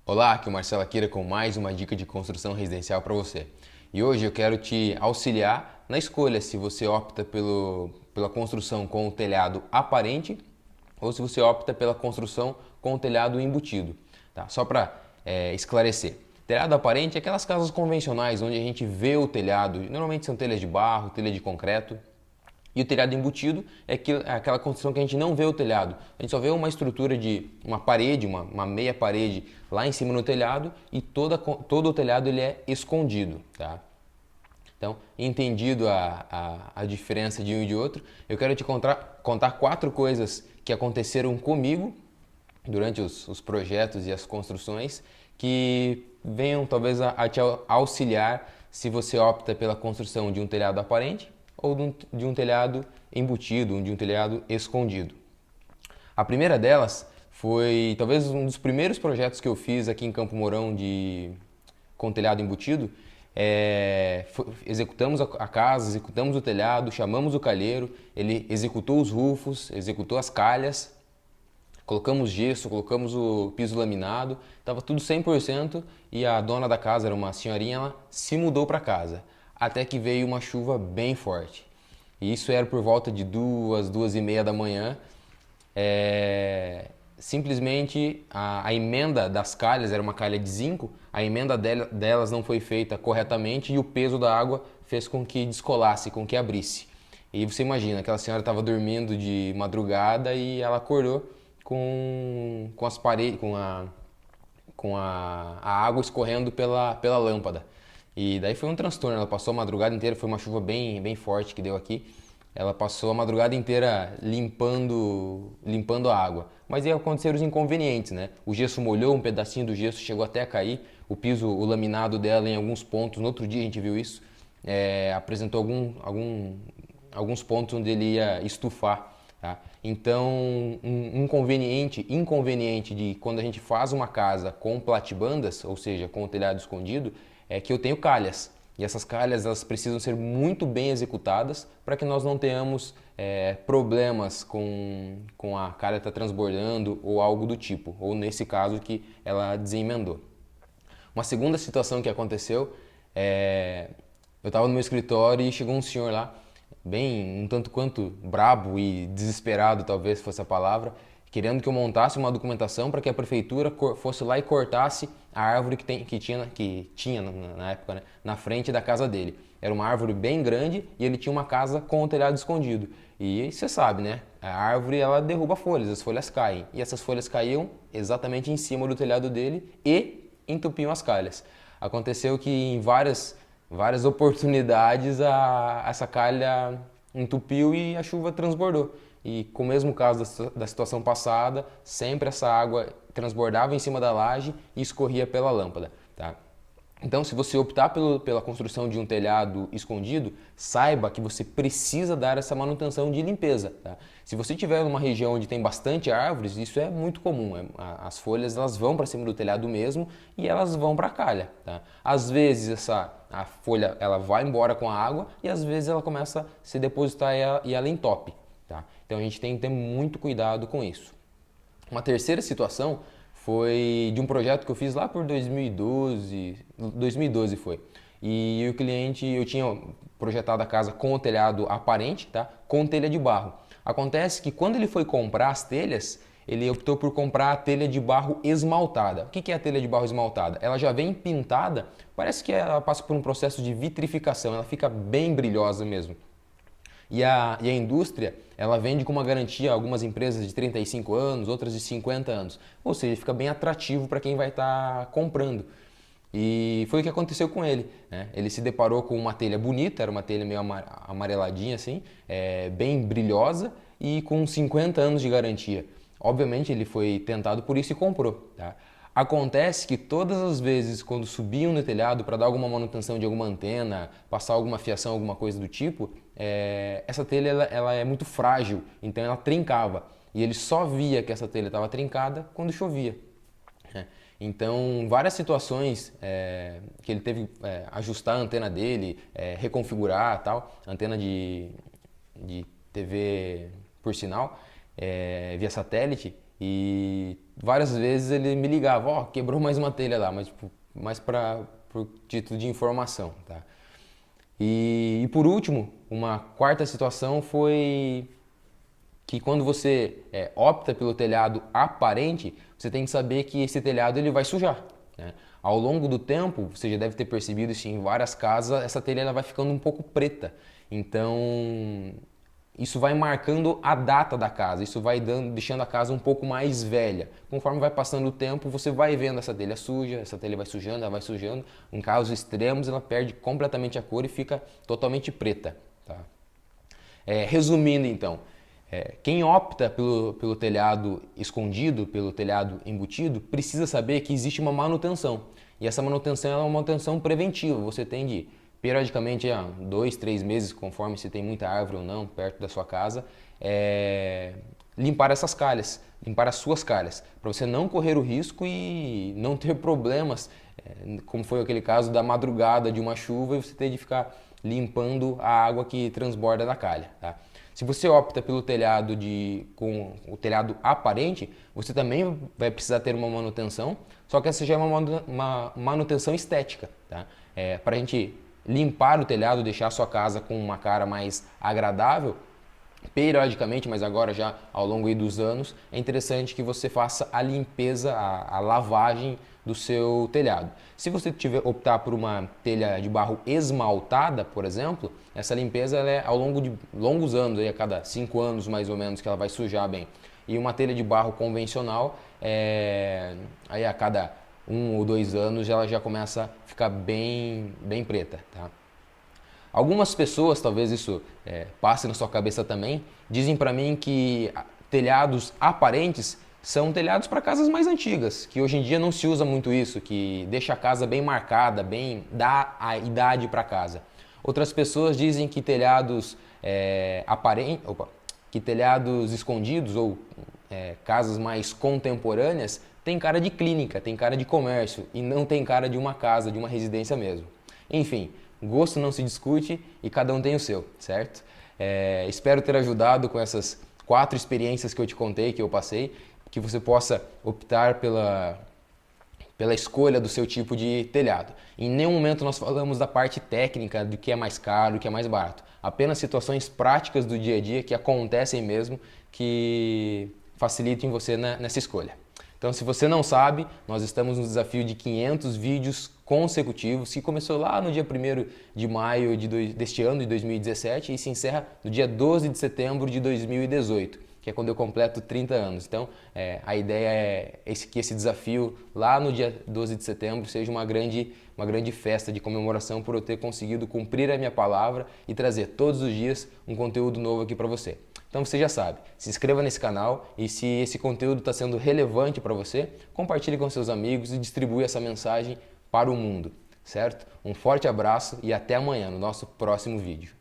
Olá, aqui é o Marcelo Akira com mais uma dica de construção residencial para você. E hoje eu quero te auxiliar na escolha se você opta pela construção com o telhado aparente ou se você opta pela construção com o telhado embutido. Tá? Só para esclarecer. Telhado aparente é aquelas casas convencionais onde a gente vê o telhado, normalmente são telhas de barro, telha de concreto. E o telhado embutido é aquela construção que a gente não vê o telhado. A gente só vê uma estrutura de uma parede, uma meia parede lá em cima no telhado e todo o telhado ele é escondido. Tá? Então, entendido a diferença de um e de outro, eu quero te contar 4 coisas que aconteceram comigo durante os projetos e as construções que venham talvez a te auxiliar se você opta pela construção de um telhado aparente ou de um telhado embutido, de um telhado escondido. A primeira delas foi talvez um dos primeiros projetos que eu fiz aqui em Campo Mourão com telhado embutido. Executamos a casa, executamos o telhado, chamamos o calheiro, ele executou os rufos, executou as calhas, colocamos gesso, colocamos o piso laminado, estava tudo 100% e a dona da casa, era uma senhorinha, ela se mudou para casa. Até que veio uma chuva bem forte. E isso era por volta de 2h30 da manhã. Simplesmente a emenda das calhas, era uma calha de zinco, a emenda delas não foi feita corretamente e o peso da água fez com que descolasse, com que abrisse. E você imagina, aquela senhora estava dormindo de madrugada e ela acordou com as paredes, a água escorrendo pela lâmpada. E daí foi um transtorno, ela passou a madrugada inteira, foi uma chuva bem forte que deu aqui. Ela passou a madrugada inteira limpando a água. Mas aí aconteceram os inconvenientes, né? O gesso molhou, um pedacinho do gesso chegou até a cair, o piso, o laminado dela em alguns pontos, no outro dia a gente viu isso, apresentou alguns pontos onde ele ia estufar. Tá? Então, um inconveniente de quando a gente faz uma casa com platibandas, ou seja, com o telhado escondido, é que eu tenho calhas. E essas calhas elas precisam ser muito bem executadas para que nós não tenhamos problemas com a calha estar transbordando ou algo do tipo, ou nesse caso que ela desemendou. Uma segunda situação que aconteceu, eu estava no meu escritório e chegou um senhor lá, bem um tanto quanto brabo e desesperado, talvez fosse a palavra, querendo que eu montasse uma documentação para que a prefeitura fosse lá e cortasse a árvore que tinha na época, né, na frente da casa dele. Era uma árvore bem grande e ele tinha uma casa com o telhado escondido. E você sabe, né? A árvore ela derruba folhas, as folhas caem. E essas folhas caíam exatamente em cima do telhado dele e entupiam as calhas. Aconteceu que em várias oportunidades essa calha entupiu e a chuva transbordou. E com o mesmo caso da situação passada, sempre essa água transbordava em cima da laje e escorria pela lâmpada. Tá? Então, se você optar pela construção de um telhado escondido, saiba que você precisa dar essa manutenção de limpeza. Tá? Se você tiver numa região onde tem bastante árvores, isso é muito comum. As folhas elas vão para cima do telhado mesmo e elas vão para a calha. Tá? Às vezes a folha ela vai embora com a água e às vezes ela começa a se depositar e ela entope. Tá? Então a gente tem que ter muito cuidado com isso. Uma terceira situação foi de um projeto que eu fiz lá por 2012 foi. E o cliente, eu tinha projetado a casa com o telhado aparente, tá? Com telha de barro. Acontece que quando ele foi comprar as telhas, ele optou por comprar a telha de barro esmaltada. O que é a telha de barro esmaltada? Ela já vem pintada, parece que ela passa por um processo de vitrificação, ela fica bem brilhosa mesmo. E a indústria, ela vende com uma garantia, algumas empresas de 35 anos, outras de 50 anos. Ou seja, fica bem atrativo para quem vai estar comprando. E foi o que aconteceu com ele. Né? Ele se deparou com uma telha bonita, era uma telha meio amareladinha assim, bem brilhosa e com 50 anos de garantia. Obviamente ele foi tentado por isso e comprou. Tá? Acontece que todas as vezes quando subiam no telhado para dar alguma manutenção de alguma antena, passar alguma fiação, alguma coisa do tipo, essa telha ela é muito frágil, então ela trincava. E ele só via que essa telha estava trincada quando chovia. Então, várias situações que ele teve que ajustar a antena dele, reconfigurar tal, antena de TV por sinal, via satélite, E várias vezes ele me ligava, ó, quebrou mais uma telha lá, mas tipo, mais por título de informação, tá? E por último, uma quarta situação foi que quando você opta pelo telhado aparente, você tem que saber que esse telhado ele vai sujar, né? Ao longo do tempo, você já deve ter percebido isso em várias casas, essa telha ela vai ficando um pouco preta. Então, isso vai marcando a data da casa, isso vai deixando a casa um pouco mais velha. Conforme vai passando o tempo, você vai vendo essa telha suja, essa telha vai sujando, ela vai sujando. Em casos extremos, ela perde completamente a cor e fica totalmente preta, tá? Resumindo então, quem opta pelo telhado escondido, pelo telhado embutido, precisa saber que existe uma manutenção. E essa manutenção é uma manutenção preventiva. Você tem de, periodicamente, 2, 3 meses, conforme se tem muita árvore ou não, perto da sua casa, limpar essas calhas, limpar as suas calhas, para você não correr o risco e não ter problemas, como foi aquele caso da madrugada de uma chuva e você ter de ficar limpando a água que transborda da calha, tá? Se você opta pelo telhado com o telhado aparente, você também vai precisar ter uma manutenção, só que essa já é uma manutenção estética, tá? Para a gente limpar o telhado, deixar a sua casa com uma cara mais agradável, periodicamente, mas agora já ao longo dos anos, é interessante que você faça a limpeza, a lavagem do seu telhado. Se você optar por uma telha de barro esmaltada, por exemplo, essa limpeza ela é ao longo de longos anos, aí a cada 5 anos mais ou menos que ela vai sujar bem. E uma telha de barro convencional, aí a cada 1 ou 2 anos ela já começa a ficar bem preta, tá? Algumas pessoas, talvez isso passe na sua cabeça também, dizem para mim que telhados aparentes são telhados para casas mais antigas, que hoje em dia não se usa muito isso, que deixa a casa bem marcada, dá a idade para a casa. Outras pessoas dizem que telhados que telhados escondidos ou casas mais contemporâneas têm cara de clínica, tem cara de comércio e não tem cara de uma casa, de uma residência mesmo. Enfim, gosto não se discute e cada um tem o seu, certo? Espero ter ajudado com essas 4 experiências que eu te contei, que eu passei, que você possa optar pela escolha do seu tipo de telhado. Em nenhum momento nós falamos da parte técnica, do que é mais caro, do que é mais barato. Apenas situações práticas do dia a dia que acontecem mesmo, que facilitem você nessa escolha. Então, se você não sabe, nós estamos no desafio de 500 vídeos consecutivos, que começou lá no dia 1º de maio deste ano, de 2017, e se encerra no dia 12 de setembro de 2018, que é quando eu completo 30 anos. Então, a ideia é que esse desafio, lá no dia 12 de setembro, seja uma grande festa de comemoração por eu ter conseguido cumprir a minha palavra e trazer todos os dias um conteúdo novo aqui para você. Então você já sabe, se inscreva nesse canal e se esse conteúdo está sendo relevante para você, compartilhe com seus amigos e distribua essa mensagem para o mundo, certo? Um forte abraço e até amanhã no nosso próximo vídeo.